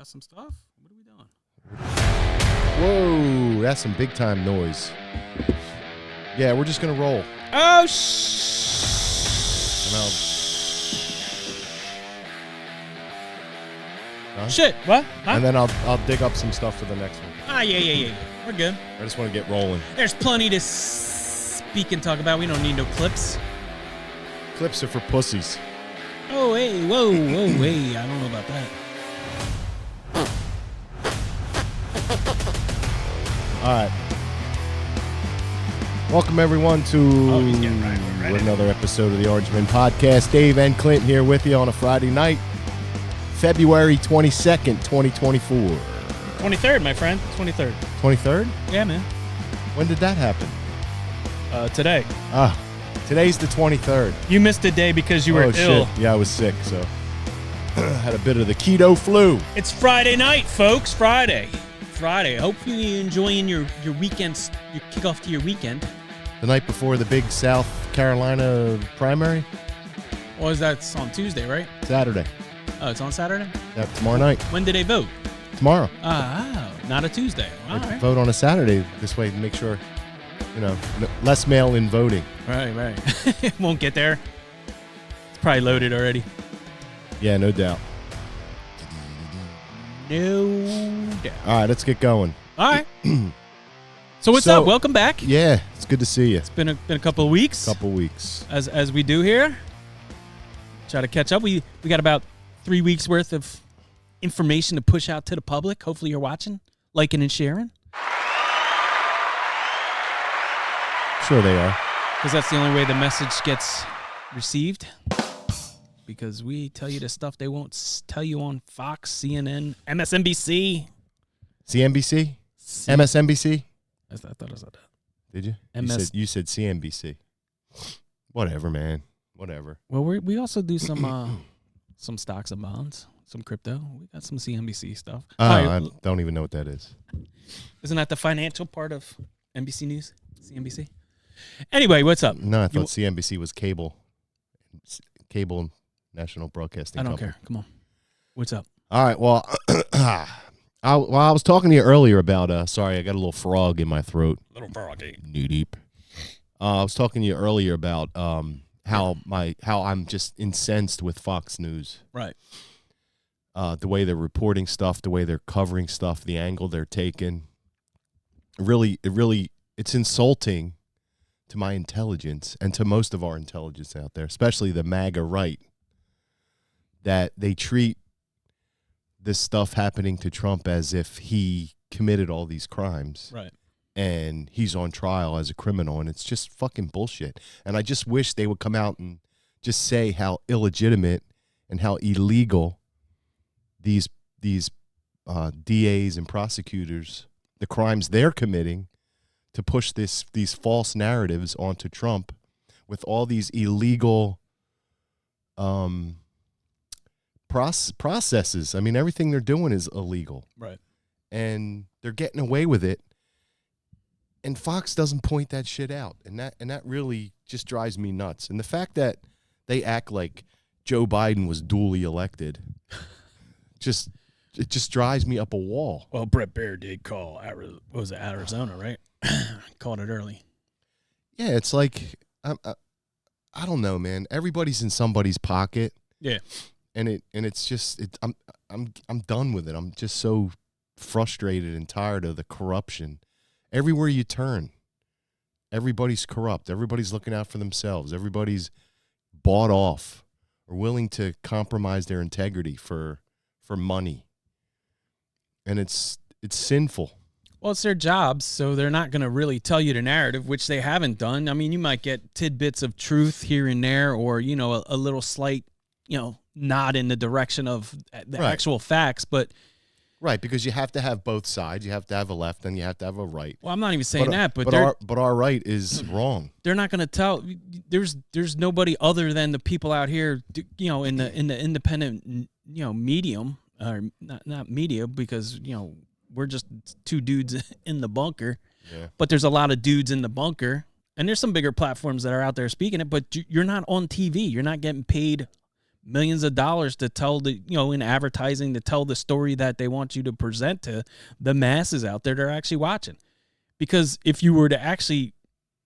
got some stuff. What are we doing? Whoa, that's some big time noise. Yeah, we're just gonna roll. Oh, shit. What? Huh? And then I'll dig up some stuff for the next one. Yeah. We're good. I just want to get rolling. There's plenty to speak and talk about. We don't need no clips. Clips are for pussies. Oh, hey, whoa, hey. I don't know about that. All right. Welcome, everyone, to another episode of the Orange Men Podcast. Dave and Clint here with you on a Friday night, February 22nd, 2024. 23rd, my friend. 23rd. 23rd? Yeah, man. When did that happen? Today. Today's the 23rd. You missed a day because you were ill. Shit. Yeah, I was sick, so had a bit of the keto flu. It's Friday night, folks. Friday. Hopefully you're enjoying your weekends, your kickoff to your weekend. The night before the big South Carolina primary? Or is that on Tuesday, right? Saturday. Oh, it's on Saturday? Yeah, tomorrow night. When do they vote? Tomorrow. Not a Tuesday. All right. Vote on a Saturday. This way, make sure, less mail-in voting. Right. It won't get there. It's probably loaded already. Yeah, no doubt. No doubt. All right, let's get going. All right. So what's up? Welcome back. Yeah, it's good to see you. It's been a couple of weeks. As we do here. Try to catch up. We got about 3 weeks worth of information to push out to the public. Hopefully you're watching, liking, and sharing. Sure they are. Because that's the only way the message gets received. Because we tell you the stuff they won't tell you on Fox, CNN, MSNBC. CNBC? MSNBC? I thought I said that. Did you? You said CNBC. Whatever, man. Whatever. Well, we also do some stocks and bonds, some crypto. We got some CNBC stuff. I don't even know what that is. Isn't that the financial part of NBC News? CNBC? Anyway, what's up? No, I thought CNBC was cable National Broadcasting Company. I don't Company. care. Come on. What's up? All right. Well, I was talking to you earlier about. Sorry, I got a little frog in my throat. Little froggy. Knee deep. I was talking to you earlier about how I'm just incensed with Fox News. Right. The way they're reporting stuff, the way they're covering stuff, the angle they're taking. It's insulting to my intelligence and to most of our intelligence out there, especially the MAGA right, that they treat this stuff happening to Trump as if he committed all these crimes. Right. And he's on trial as a criminal, and it's just fucking bullshit. And I just wish they would come out and just say how illegitimate and how illegal these DAs and prosecutors, the crimes they're committing to push these false narratives onto Trump with all these illegal processes. I mean, everything they're doing is illegal. Right. And they're getting away with it. And Fox doesn't point that shit out. And that really just drives me nuts. And the fact that they act like Joe Biden was duly elected it just drives me up a wall. Well, Brett Baer did call Arizona, right? Called it early. Yeah, it's like I don't know, man. Everybody's in somebody's pocket. Yeah. And it's just I'm done with it. I'm just so frustrated and tired of the corruption. Everywhere you turn, everybody's corrupt. Everybody's looking out for themselves. Everybody's bought off or willing to compromise their integrity for money. And it's sinful. Well, it's their jobs, so they're not going to really tell you the narrative, which they haven't done. I mean, you might get tidbits of truth here and there, or, a little slight, nod in the direction of the actual facts, but... Right, because you have to have both sides. You have to have a left and you have to have a right. Well, I'm not even saying that, but our right is wrong. They're not going to tell. There's nobody other than the people out here, in the independent, medium, or not media, because we're just two dudes in the bunker. Yeah. But there's a lot of dudes in the bunker, and there's some bigger platforms that are out there speaking it. But you're not on TV. You're not getting paid millions of dollars to tell in advertising, to tell the story that they want you to present to the masses out there that are actually watching. Because if you were to actually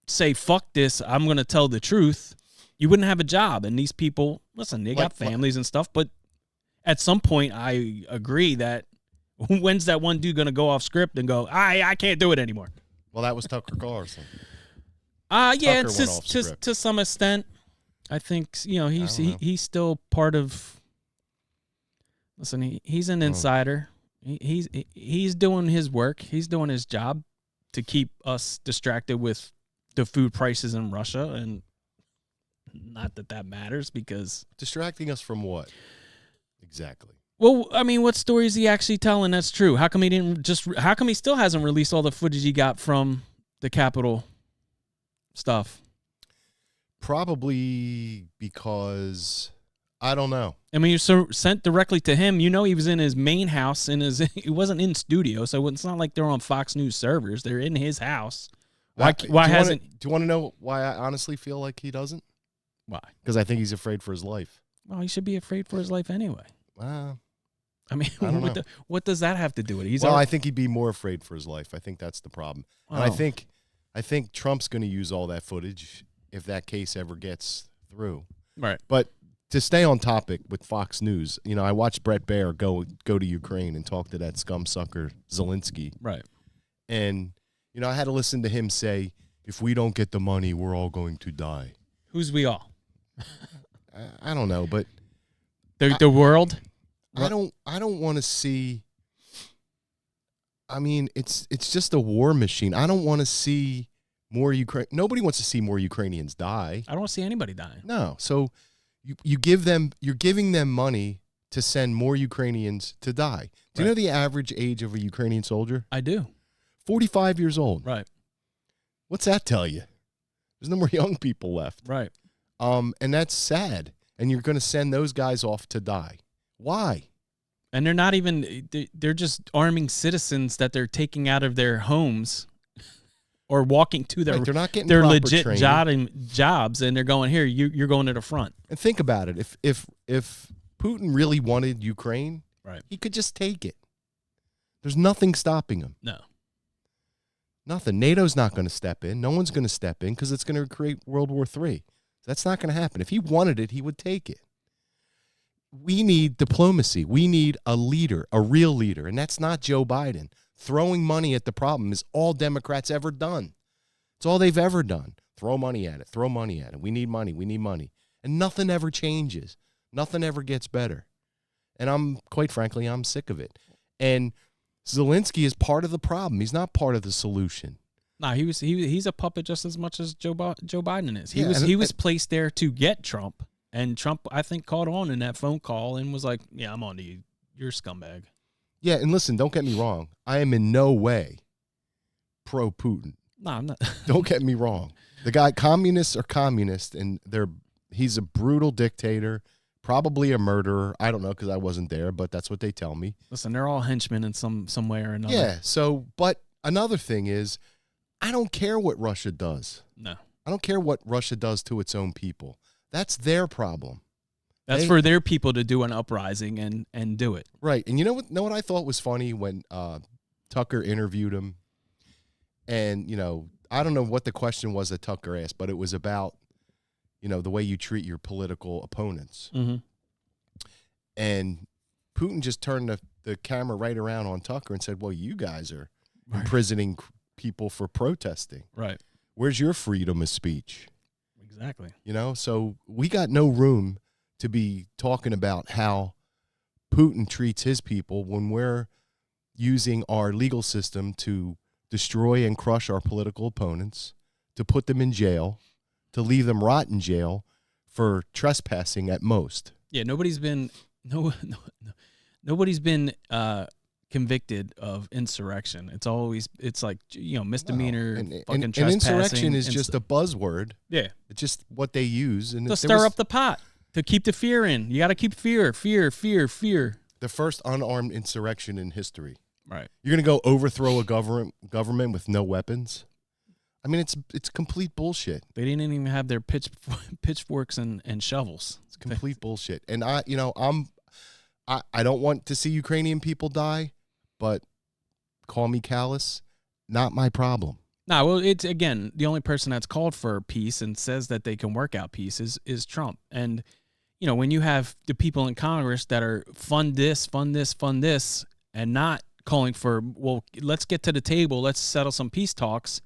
say, fuck this, I'm going to tell the truth, you wouldn't have a job. And these people, listen, they got families and stuff, but at some point I agree that when's that one dude going to go off script and go, I can't do it anymore? Well, that was Tucker Carlson. Yeah, to some extent. I think he's still part of. Listen, he's an insider. He's doing his work. He's doing his job to keep us distracted with the food prices in Russia, and not that matters because distracting us from what exactly? Well, I mean, what story is he actually telling that's true? How come he still hasn't released all the footage he got from the Capitol stuff? Probably because I don't know. I mean, you're sent directly to him. He was in his main house. He wasn't in studio, so it's not like they're on Fox News servers. They're in his house. Why hasn't? Do you want to know why I honestly feel like he doesn't? Why? Because I think he's afraid for his life. Well, he should be afraid for his life anyway. I mean, what does that have to do with it? I think he'd be more afraid for his life. I think that's the problem. And I think Trump's going to use all that footage if that case ever gets through. Right. But to stay on topic with Fox News, I watched Bret Baier go to Ukraine and talk to that scumsucker Zelensky. Right. And, I had to listen to him say, if we don't get the money, we're all going to die. Who's we all? I don't know, but the world? I don't want to see. I mean, it's just a war machine. I don't want to see more Ukraine. Nobody wants to see more Ukrainians die. I don't want to see anybody dying. No. So you're giving them money to send more Ukrainians to die. Do you know the average age of a Ukrainian soldier? I do. 45 years old. Right. What's that tell you? There's no more young people left. Right. And that's sad. And you're going to send those guys off to die. Why? And they're not even, they're just arming citizens that they're taking out of their homes or walking to their, they're not getting their proper legit training. jobs, and they're going, here, you're going to the front. And think about it. If Putin really wanted Ukraine, right, he could just take it. There's nothing stopping him. No. Nothing. NATO's not going to step in. No one's going to step in because it's going to create World War III. That's not going to happen. If he wanted it, he would take it. We need diplomacy. We need a leader, a real leader, and that's not Joe Biden. Throwing money at the problem is all Democrats ever done. It's all they've ever done. Throw money at it. Throw money at it. We need money. We need money. And nothing ever changes. Nothing ever gets better. And quite frankly, I'm sick of it. And Zelensky is part of the problem. He's not part of the solution. No, he's a puppet just as much as Joe Biden is. He was placed there to get Trump. And Trump, I think, caught on in that phone call and was like, yeah, I'm on to you. You're a scumbag. Yeah, and listen, don't get me wrong. I am in no way pro-Putin. No, I'm not. Don't get me wrong. The guy, communists are communists, and he's a brutal dictator, probably a murderer. I don't know because I wasn't there, but that's what they tell me. Listen, they're all henchmen in some way or another. Yeah, but another thing is, I don't care what Russia does. No. I don't care what Russia does to its own people. That's their problem. That's for their people to do an uprising and do it. Right. And you know what I thought was funny when Tucker interviewed him? And, I don't know what the question was that Tucker asked, but it was about, the way you treat your political opponents. Mm-hmm. And Putin just turned the camera right around on Tucker and said, well, you guys are imprisoning people for protesting. Right. Where's your freedom of speech? Exactly. So we got no room to be talking about how Putin treats his people when we're using our legal system to destroy and crush our political opponents, to put them in jail, to leave them rot in jail for trespassing at most. Yeah, nobody's been convicted of insurrection. It's like misdemeanor fucking trespassing. And insurrection is just a buzzword. Yeah, it's just what they use to stir up the pot, to keep the fear in. You got to keep fear. The first unarmed insurrection in history. Right. You're gonna go overthrow a government with no weapons. I mean, it's complete bullshit. They didn't even have their pitchforks and shovels. It's complete bullshit. And I don't want to see Ukrainian people die, but call me callous, not my problem. No, well, it's again, the only person that's called for peace and says that they can work out peace is Trump. And when you have the people in Congress that are fund this, and not calling for, well, let's get to the table, let's settle some peace talks.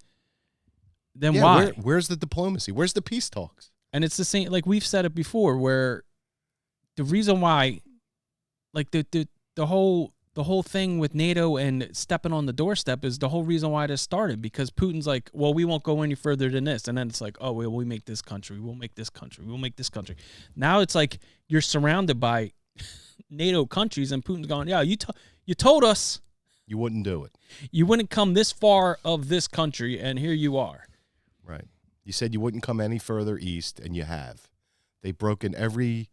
Then why? Where's the diplomacy? Where's the peace talks? And it's the same, like we've said it before, where the reason why, like the whole thing with NATO and stepping on the doorstep is the whole reason why this started, because Putin's like, well, we won't go any further than this. And then it's like, oh, well, we make this country. We'll make this country. We'll make this country. Now it's like you're surrounded by NATO countries and Putin's going, yeah, you told us. You wouldn't do it. You wouldn't come this far of this country, and here you are. Right. You said you wouldn't come any further east, and you have. They've broken every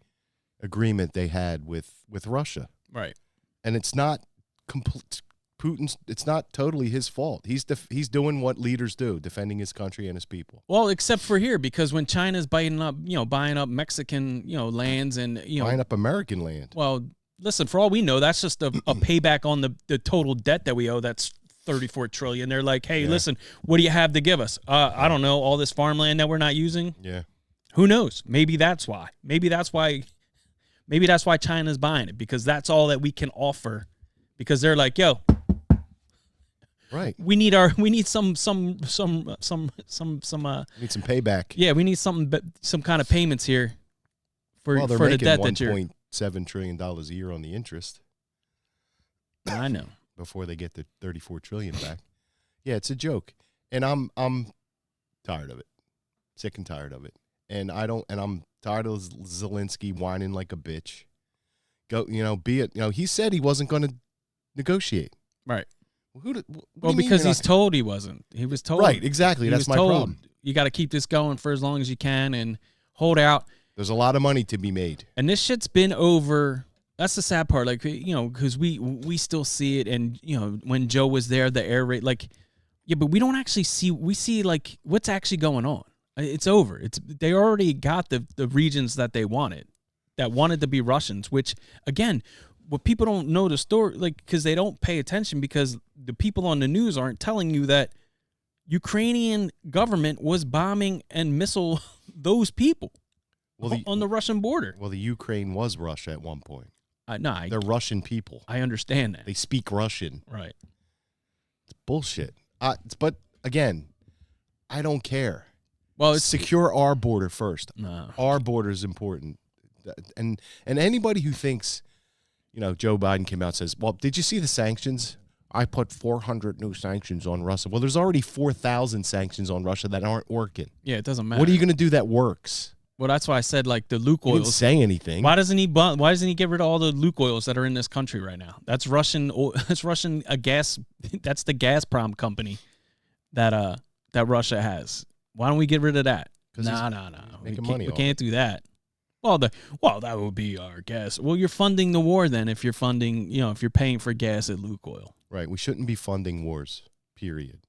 agreement they had with Russia. Right. And it's not complete. It's not totally his fault. He's doing what leaders do, defending his country and his people. Well, except for here, because when China's buying up Mexican, lands and buying up American land. Well, listen, for all we know, that's just a payback on the total debt that we owe. That's $34 trillion. They're like, hey, listen, what do you have to give us? I don't know, all this farmland that we're not using. Yeah. Who knows? Maybe that's why. Maybe that's why China's buying it, because that's all that we can offer. Because they're like, yo, right. We need some need some payback. Yeah, we need some kind of payments here for they're the making debt that you're. $1.7 trillion a year on the interest. I know. Before they get the $34 trillion back. Yeah, it's a joke. And I'm tired of it. Sick and tired of it. And I'm tired of Zelensky whining like a bitch. He said he wasn't going to negotiate. Right. Well, because he's told he wasn't. He was told. Right, exactly. That's my problem. You got to keep this going for as long as you can and hold out. There's a lot of money to be made. And this shit's been over. That's the sad part, because we still see it, and when Joe was there, the air raid, but we don't actually see. We see what's actually going on. It's over. They already got the regions that they wanted to be Russians. Which again, what people don't know the story, because they don't pay attention, because the people on the news aren't telling you that Ukrainian government was bombing and missile those people on the Russian border. Well, the Ukraine was Russia at one point. They're Russian people. I understand that. They speak Russian. Right. It's bullshit. But again, I don't care. Well, it's secure our border first. No. Our border is important. And anybody who thinks, Joe Biden came out and says, well, did you see the sanctions? I put 400 new sanctions on Russia. Well, there's already 4,000 sanctions on Russia that aren't working. Yeah, it doesn't matter. What are you going to do that works? Well, that's why I said the Luke oils. He didn't say anything. Why doesn't he get rid of all the Luke oils that are in this country right now? That's Russian. That's Russian gas. That's the Gazprom company that Russia has. Why don't we get rid of that? No. We can't do that. Well, that would be our gas. Well, you're funding the war then if you're funding, if you're paying for gas at Luke Oil. Right. We shouldn't be funding wars. Period.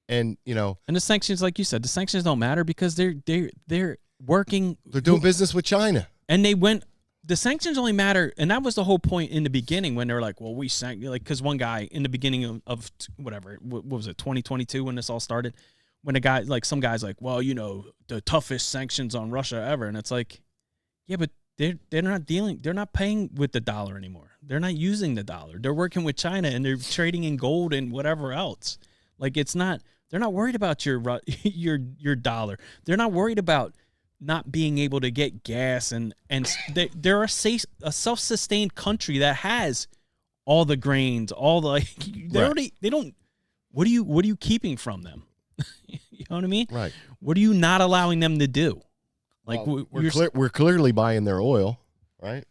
And and the sanctions, like you said, the sanctions don't matter because they're working. They're doing business with China. And the sanctions only matter, and that was the whole point in the beginning when they were like, well, we sank, because one guy in the beginning of whatever, what was it, 2022 when this all started, when some guy's like, well, the toughest sanctions on Russia ever, and it's like, yeah, but they're not paying with the dollar anymore. They're not using the dollar. They're working with China, and they're trading in gold and whatever else. They're not worried about your dollar. They're not worried about not being able to get gas, and they're a self-sustained country that has all the grains, all the they don't. What are you keeping from them? You know what I mean? Right. What are you not allowing them to do? We're clearly buying their oil, right?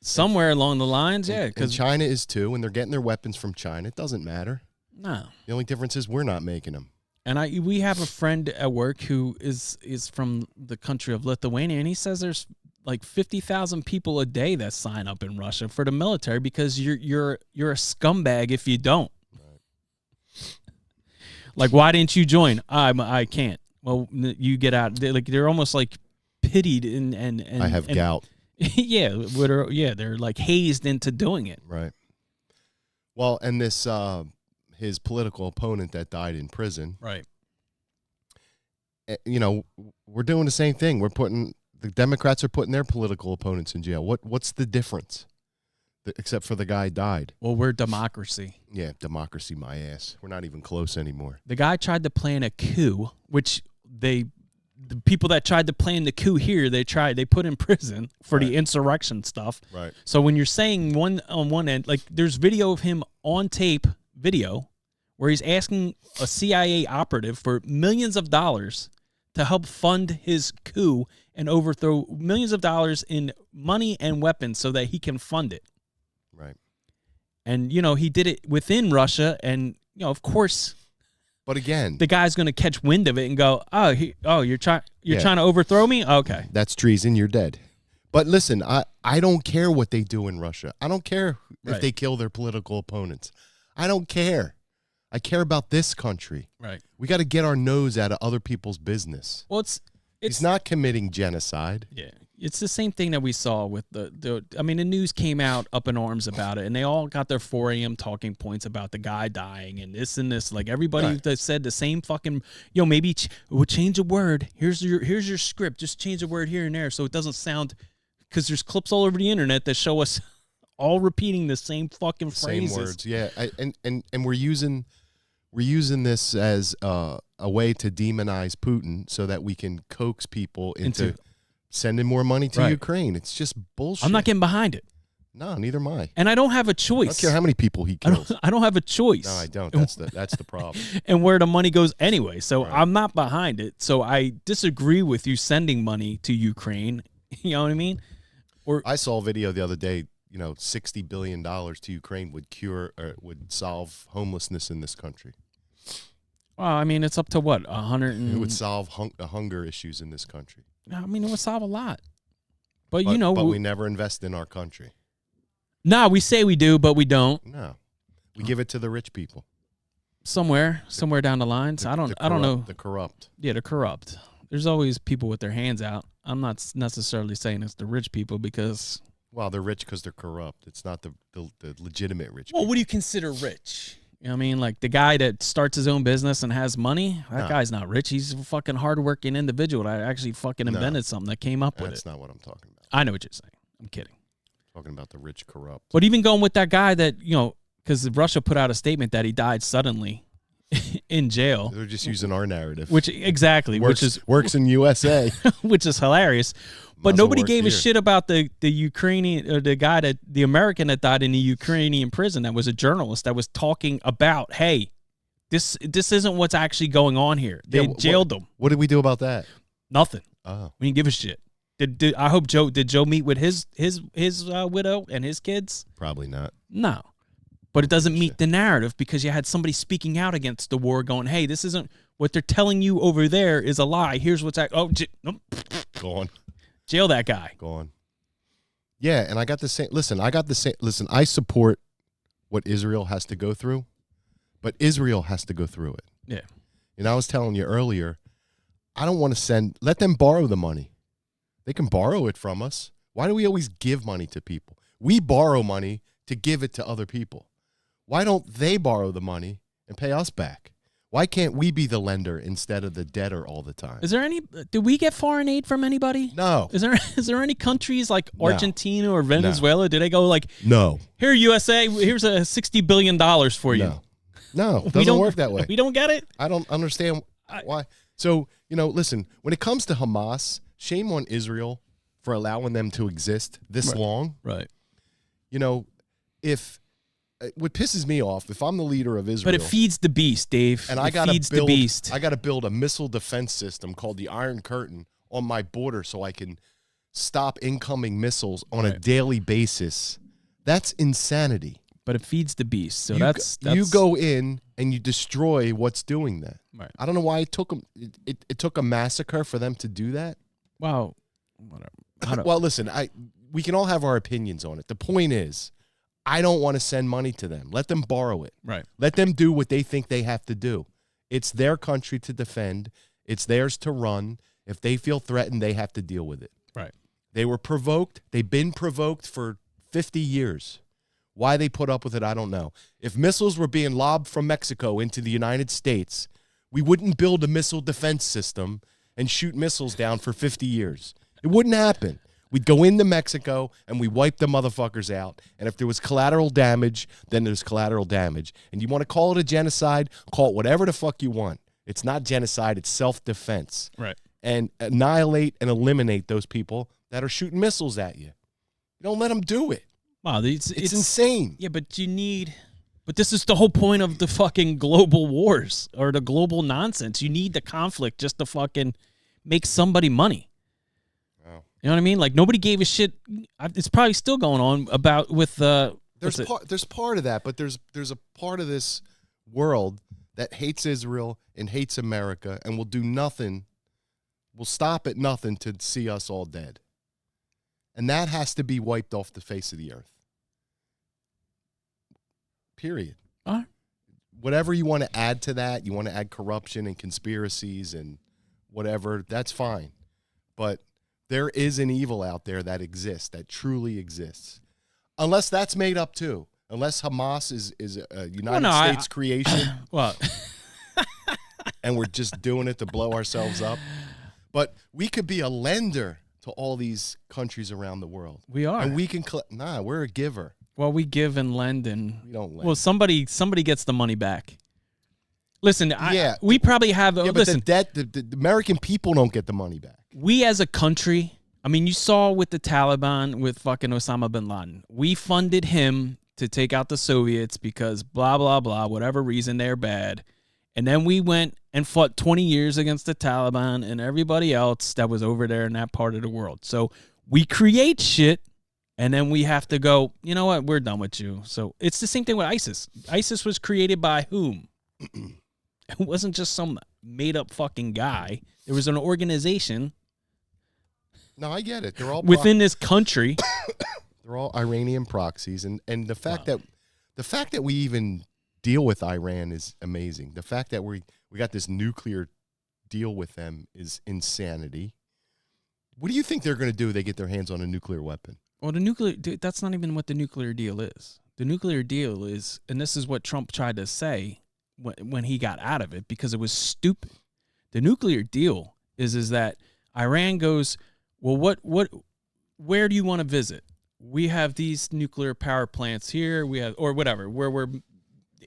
Somewhere along the lines, yeah. Because China is too, and they're getting their weapons from China. It doesn't matter. No. The only difference is we're not making them. And we have a friend at work who is from the country of Lithuania, and he says there's 50,000 people a day that sign up in Russia for the military because you're a scumbag if you don't. Like, why didn't you join? I can't. Well, you get out. They're almost like pitied and I have gout. Yeah, they're like hazed into doing it. Right. Well, and this his political opponent that died in prison. Right. You know, we're doing the same thing. The Democrats are putting their political opponents in jail. What's the difference? Except for the guy died. Well, we're democracy. Yeah, democracy, my ass. We're not even close anymore. The guy tried to plan a coup, which the people that tried to plan the coup here, they put in prison for the insurrection stuff. Right. So when you're saying on one end, like there's video of him on tape video where he's asking a CIA operative for millions of dollars to help fund his coup and overthrow millions of dollars in money and weapons so that he can fund it. Right. And, you know, he did it within Russia. And, you know, of course, but again, the guy's going to catch wind of it and go, you're trying to overthrow me? Okay. That's treason. You're dead. But listen, I don't care what they do in Russia. I don't care if they kill their political opponents. I don't care. I care about this country. Right. We got to get our nose out of other people's business. Well, he's not committing genocide. Yeah. It's the same thing that we saw with the news came out up in arms about it, and they all got their 4 a.m. talking points about the guy dying and this and this. Like everybody that said the same fucking, maybe we'll change a word. Here's your script. Just change a word here and there so it doesn't sound, because there's clips all over the internet that show us all repeating the same fucking phrases. Same words, yeah. And we're using this as a way to demonize Putin so that we can coax people into sending more money to Ukraine. It's just bullshit. I'm not getting behind it. No, neither am I. And I don't have a choice. I don't care how many people he kills. I don't have a choice. No, I don't. That's the problem. And where the money goes anyway. So I'm not behind it. So I disagree with you sending money to Ukraine. You know what I mean? Or I saw a video the other day, $60 billion to Ukraine would solve homelessness in this country. Well, I mean, it's up to what, 100? It would solve the hunger issues in this country. I mean, it would solve a lot. But but we never invest in our country. No, we say we do, but we don't. No, we give it to the rich people. Somewhere down the lines. I don't know. The corrupt. Yeah, the corrupt. There's always people with their hands out. I'm not necessarily saying it's the rich people because. Well, they're rich because they're corrupt. It's not the legitimate rich people. Well, what do you consider rich? You know what I mean? Like the guy that starts his own business and has money, that guy's not rich. He's a fucking hardworking individual that actually fucking invented something that came up with it. That's not what I'm talking about. I know what you're saying. I'm kidding. Talking about the rich corrupt. But even going with that guy that, because Russia put out a statement that he died suddenly in jail. They're just using our narrative. Works in USA. Which is hilarious. But nobody gave a shit about the Ukrainian or the American that died in the Ukrainian prison that was a journalist that was talking about, hey, this isn't what's actually going on here. They jailed him. What did we do about that? Nothing. Oh. We didn't give a shit. Did Joe meet with his widow and his kids? Probably not. No. But it doesn't meet the narrative because you had somebody speaking out against the war going, hey, this isn't what they're telling you over there is a lie. Here's what's Go on. Jail that guy. Go on. Yeah, and I got the same. Listen, I support what Israel has to go through, but Israel has to go through it. Yeah. And I was telling you earlier, I don't want to let them borrow the money. They can borrow it from us. Why do we always give money to people? We borrow money to give it to other people. Why don't they borrow the money and pay us back? Why can't we be the lender instead of the debtor all the time? Do we get foreign aid from anybody? No. Is there any countries like Argentina or Venezuela? Do they go like, no, here USA, here's a $60 billion for you? No, it doesn't work that way. We don't get it? I don't understand why. So, listen, when it comes to Hamas, shame on Israel for allowing them to exist this long. Right. What pisses me off, if I'm the leader of Israel. But it feeds the beast, Dave. And I got to build a missile defense system called the Iron Curtain on my border so I can stop incoming missiles on a daily basis. That's insanity. But it feeds the beast. So you go in and you destroy what's doing that. Right. I don't know why it took them. It took a massacre for them to do that. Wow. Whatever. Well, listen, we can all have our opinions on it. The point is, I don't want to send money to them. Let them borrow it. Right. Let them do what they think they have to do. It's their country to defend. It's theirs to run. If they feel threatened, they have to deal with it. Right. They were provoked. They've been provoked for 50 years. Why they put up with it, I don't know. If missiles were being lobbed from Mexico into the United States, we wouldn't build a missile defense system and shoot missiles down for 50 years. It wouldn't happen. We'd go into Mexico and we wipe the motherfuckers out. And if there was collateral damage, then there's collateral damage. And you want to call it a genocide, call it whatever the fuck you want. It's not genocide, it's self-defense. Right. And annihilate and eliminate those people that are shooting missiles at you. Don't let them do it. Wow, it's insane. Yeah, but this is the whole point of the fucking global wars or the global nonsense. You need the conflict just to fucking make somebody money. Wow. You know what I mean? Like nobody gave a shit. It's probably still going on with there's part of that, but there's a part of this world that hates Israel and hates America and will do nothing, will stop at nothing to see us all dead. And that has to be wiped off the face of the earth. Period. All right. Whatever you want to add to that, you want to add corruption and conspiracies and whatever, that's fine. But there is an evil out there that exists, that truly exists. Unless that's made up too. Unless Hamas is a United States creation. Well, and we're just doing it to blow ourselves up. But we could be a lender to all these countries around the world. We are. And we can we're a giver. Well, we give and lend, and we don't lend. Well, somebody gets the money back. Listen, we probably have. Yeah, but the American people don't get the money back. We as a country, I mean, you saw with the Taliban with fucking Osama bin Laden. We funded him to take out the Soviets because blah blah blah, whatever reason they're bad, and then we went and fought 20 years against the Taliban and everybody else that was over there in that part of the world. So we create shit. And then we have to go, you know what, we're done with you. So it's the same thing with ISIS. ISIS was created by whom? It wasn't just some made-up fucking guy. It was an organization. No, I get it. They're all within this country. They're all Iranian proxies. And the fact that we even deal with Iran is amazing. The fact that we got this nuclear deal with them is insanity. What do you think they're going to do if they get their hands on a nuclear weapon? Well, that's not even what the nuclear deal is. The nuclear deal is, and this is what Trump tried to say when he got out of it because it was stupid. The nuclear deal is that Iran goes, well, where do you want to visit? We have these nuclear power plants here. We have, or whatever,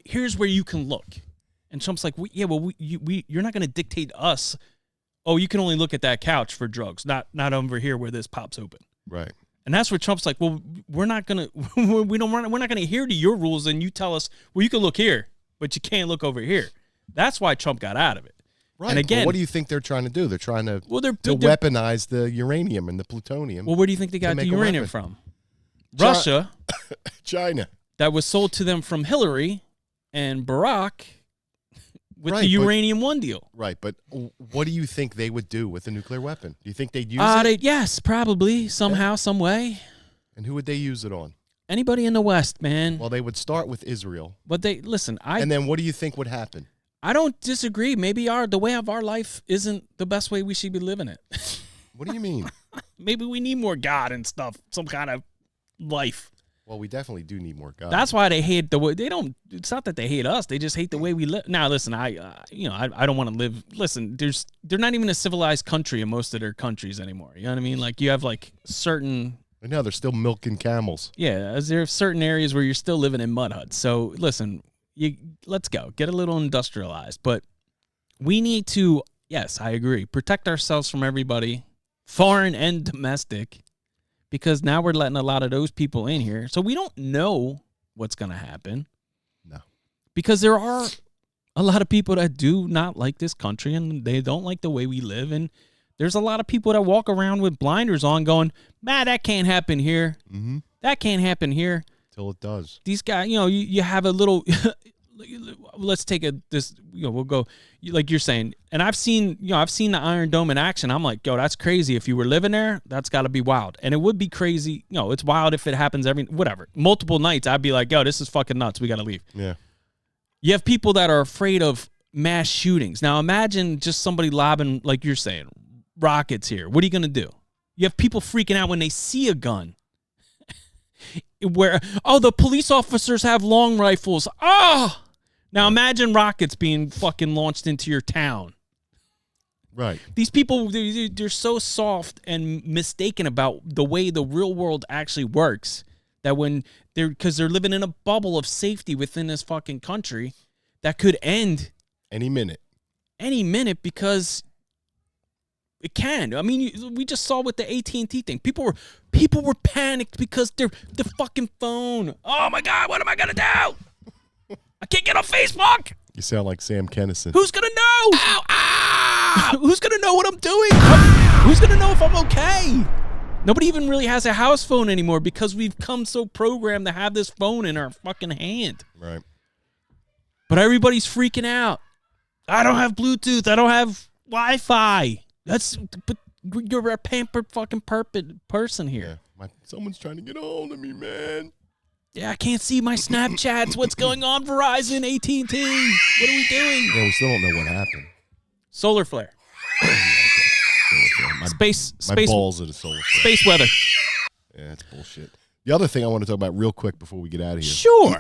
here's where you can look. And Trump's like, you're not going to dictate us. Oh, you can only look at that couch for drugs, not over here where this pops open. Right. And that's where Trump's like, well, we're not gonna adhere to your rules, and you tell us, well, you can look here, but you can't look over here. That's why Trump got out of it. Right. And again, what do you think they're trying to do? They're trying to weaponize the uranium and the plutonium. Well, where do you think they got the uranium from? Russia, China. That was sold to them from Hillary and Barack. With the Uranium One deal. Right, but what do you think they would do with a nuclear weapon? Do you think they'd use it? Yes, probably, somehow, some way. And who would they use it on? Anybody in the West, man. Well, they would start with Israel. But and then what do you think would happen? I don't disagree. Maybe the way of our life isn't the best way we should be living it. What do you mean? Maybe we need more God and stuff, some kind of life. Well, we definitely do need more God. That's why they hate the way they don't. It's not that they hate us; they just hate the way we live. Now, listen, I don't want to live. Listen, they're not even a civilized country in most of their countries anymore. You know what I mean? Like you have like certain. I know they're still milking camels. Yeah, there are certain areas where you're still living in mud huts. So listen, let's go get a little industrialized, but we need to. Yes, I agree. Protect ourselves from everybody, foreign and domestic. Because now we're letting a lot of those people in here. So we don't know what's going to happen. No. Because there are a lot of people that do not like this country and they don't like the way we live. And there's a lot of people that walk around with blinders on going, man, that can't happen here. Mm-hmm. That can't happen here. Till it does. These guys, you have a little... Let's take we'll go like you're saying. And I've seen the Iron Dome in action. I'm like, yo, that's crazy. If you were living there, that's got to be wild. And it would be crazy. It's wild if it happens multiple nights. I'd be like, yo, this is fucking nuts. We got to leave. Yeah. You have people that are afraid of mass shootings. Now imagine just somebody lobbing, like you're saying, rockets here. What are you going to do? You have people freaking out when they see a gun. Where, the police officers have long rifles. Now imagine rockets being fucking launched into your town. Right. These people, they're so soft and mistaken about the way the real world actually works that when because they're living in a bubble of safety within this fucking country that could end any minute because it can. I mean, we just saw with the AT&T thing. People were panicked because the fucking phone. Oh my God, what am I gonna do? I can't get on Facebook. You sound like Sam Kennison. Who's gonna know? Ow! Who's gonna know what I'm doing? Who's gonna know if I'm okay? Nobody even really has a house phone anymore because we've come so programmed to have this phone in our fucking hand. Right. But everybody's freaking out. I don't have Bluetooth. I don't have Wi-Fi. But you're a pampered fucking person here. Yeah. Someone's trying to get a hold of me, man. Yeah, I can't see my Snapchats. What's going on, Verizon, AT&T? What are we doing? Yeah, we still don't know what happened. Solar flare. Space balls are the solar flare. Space weather. Yeah, that's bullshit. The other thing I want to talk about real quick before we get out of here. Sure.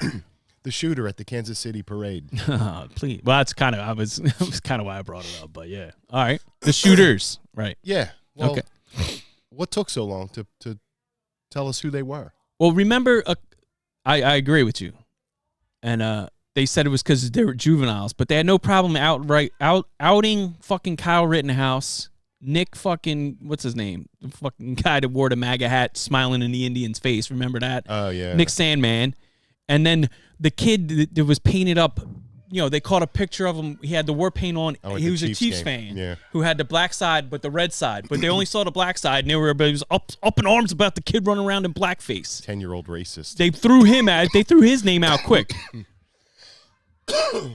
The shooter at the Kansas City parade. Please. Well, that's kind of that was kind of why I brought it up, but yeah. All right. The shooters, right? Yeah. Well, okay. What took so long to tell us who they were? Well, remember, I agree with you, and they said it was because they were juveniles, but they had no problem outing fucking Kyle Rittenhouse, Nick fucking what's his name, the fucking guy that wore the MAGA hat, smiling in the Indian's face. Remember that? Oh yeah. Nick Sandman. And then the kid that was painted up, they caught a picture of him. He had the war paint on. He was a Chiefs fan who had the black side but the red side. But they only saw the black side, and everybody was up in arms about the kid running around in blackface. 10-year-old racist. They threw his name out quick.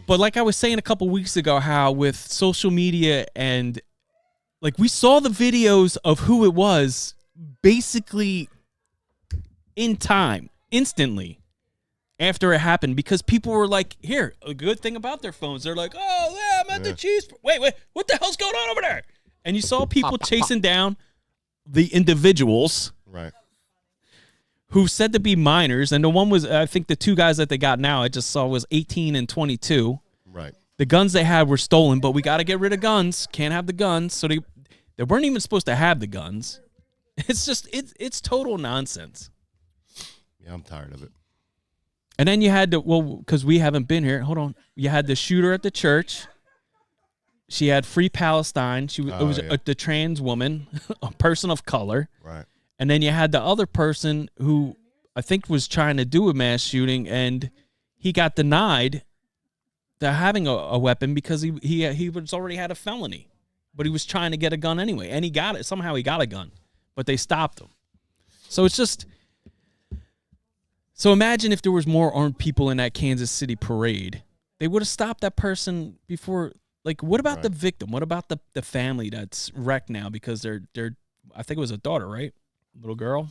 But like I was saying a couple weeks ago, how with social media and like we saw the videos of who it was basically in time, instantly. After it happened, because people were like, here, a good thing about their phones. They're like, oh, yeah, I'm at the Chiefs. Wait, what the hell's going on over there? And you saw people chasing down the individuals who said to be minors. And the one was, I think the two guys that they got now, I just saw was 18 and 22. Right. The guns they had were stolen, but we got to get rid of guns. Can't have the guns. So they weren't even supposed to have the guns. It's just, it's total nonsense. Yeah, I'm tired of it. And then you had because we haven't been here. Hold on. You had the shooter at the church. She had Free Palestine. It was the trans woman, a person of color. Right. And then you had the other person who I think was trying to do a mass shooting, and he got denied to having a weapon because he was already had a felony, but he was trying to get a gun anyway, and he got it. Somehow he got a gun, but they stopped him. So it's just. So imagine if there was more armed people in that Kansas City parade. They would have stopped that person before. Like, what about the victim? What about the family that's wrecked now because they're I think it was a daughter, right? Little girl?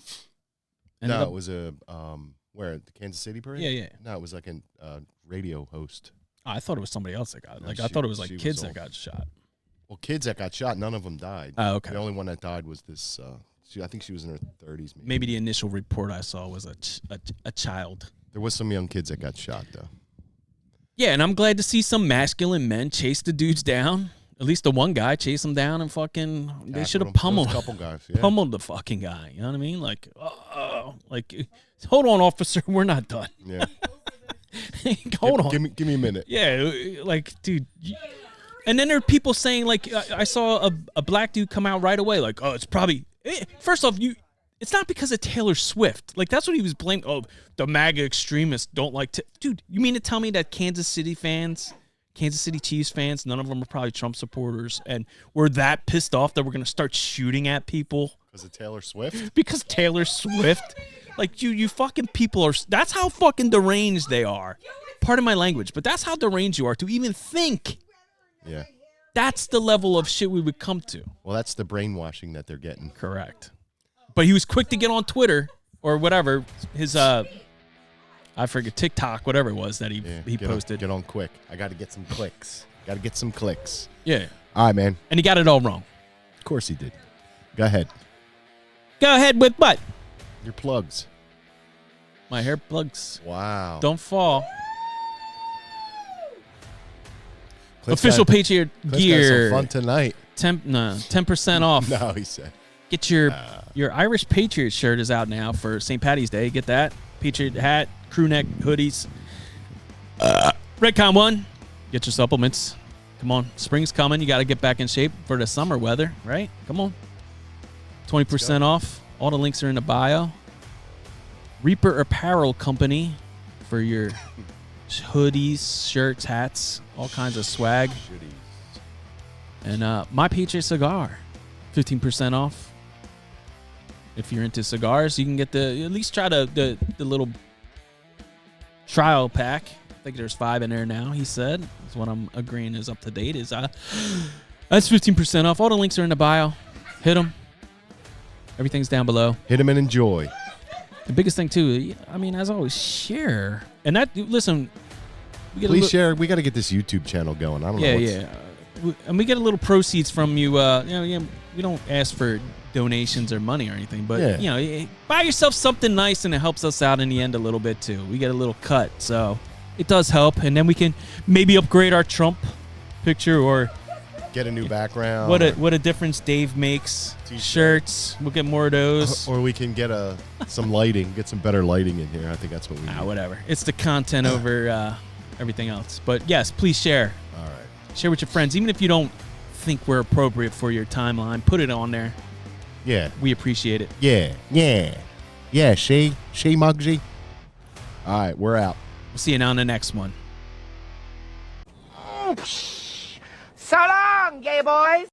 No, it was a where, the Kansas City parade? Yeah. No, it was like a radio host. Oh, I thought it was somebody else that got I thought it was like kids that got shot. Well, kids that got shot, none of them died. Oh, okay. The only one that died was this I think she was in her 30s. Maybe the initial report I saw was a child. There was some young kids that got shot, though. Yeah, and I'm glad to see some masculine men chase the dudes down. At least the one guy chase him down and fucking. They should have pummeled. A couple guys, yeah. Pummeled the fucking guy. You know what I mean? Like, hold on, officer, we're not done. Yeah. Hold on. Give me a minute. Yeah, like, dude. And then there are people saying, like, I saw a black dude come out right away, like, oh, it's probably. First off, it's not because of Taylor Swift. Like, that's what he was blaming. Oh, the MAGA extremists don't like to. Dude, you mean to tell me that Kansas City Chiefs fans, none of them are probably Trump supporters, and we're that pissed off that we're going to start shooting at people? Because of Taylor Swift? Because Taylor Swift? Like, you fucking people are. That's how fucking deranged they are. Pardon my language, but that's how deranged you are to even think. Yeah. That's the level of shit we would come to. Well, that's the brainwashing that they're getting. Correct. But he was quick to get on Twitter or whatever. His, I forget, TikTok, whatever it was that he posted. Get on quick. I got to get some clicks. Got to get some clicks. Yeah. All right, man. And he got it all wrong. Of course he did. Go ahead. Go ahead with what? Your plugs. My hair plugs. Wow. Don't fall. Cliff's Official got- Patriot Cliff's got gear. some fun tonight. 10% off. No, he said. Get your Irish Patriot shirt is out now for St. Patty's Day. Get that. Patriot hat, crew neck hoodies. Redcon 1. Get your supplements. Come on. Spring's coming. You got to get back in shape for the summer weather, right? Come on. 20% off. All the links are in the bio. Reaper Apparel Company for your hoodies, shirts, hats, all kinds of swag. And My Patriot Cigar, 15% off. If you're into cigars, you can get at least try the little trial pack. I think there's 5 in there now, he said. That's what I'm agreeing is up to date. That's 15% off. All the links are in the bio. Hit them. Everything's down below. Hit him and enjoy. The biggest thing, too, I mean, as always, share. And that, listen. Please share. We got to get this YouTube channel going. I don't know. Yeah. And we get a little proceeds from you. We don't ask for donations or money or anything, but buy yourself something nice, and it helps us out in the end a little bit too. We get a little cut, so it does help, and then we can maybe upgrade our Trump picture or get a new background. What a difference Dave makes. Shirts, we'll get more of those, or we can get some lighting, get some better lighting in here. I think that's what we need. Whatever. It's the content over everything else. But yes, please share. All right. Share with your friends, even if you don't think we're appropriate for your timeline. Put it on there. Yeah. We appreciate it. Yeah. She Muggsy. All right, we're out. We'll see you now in the next one. So long, gay boys.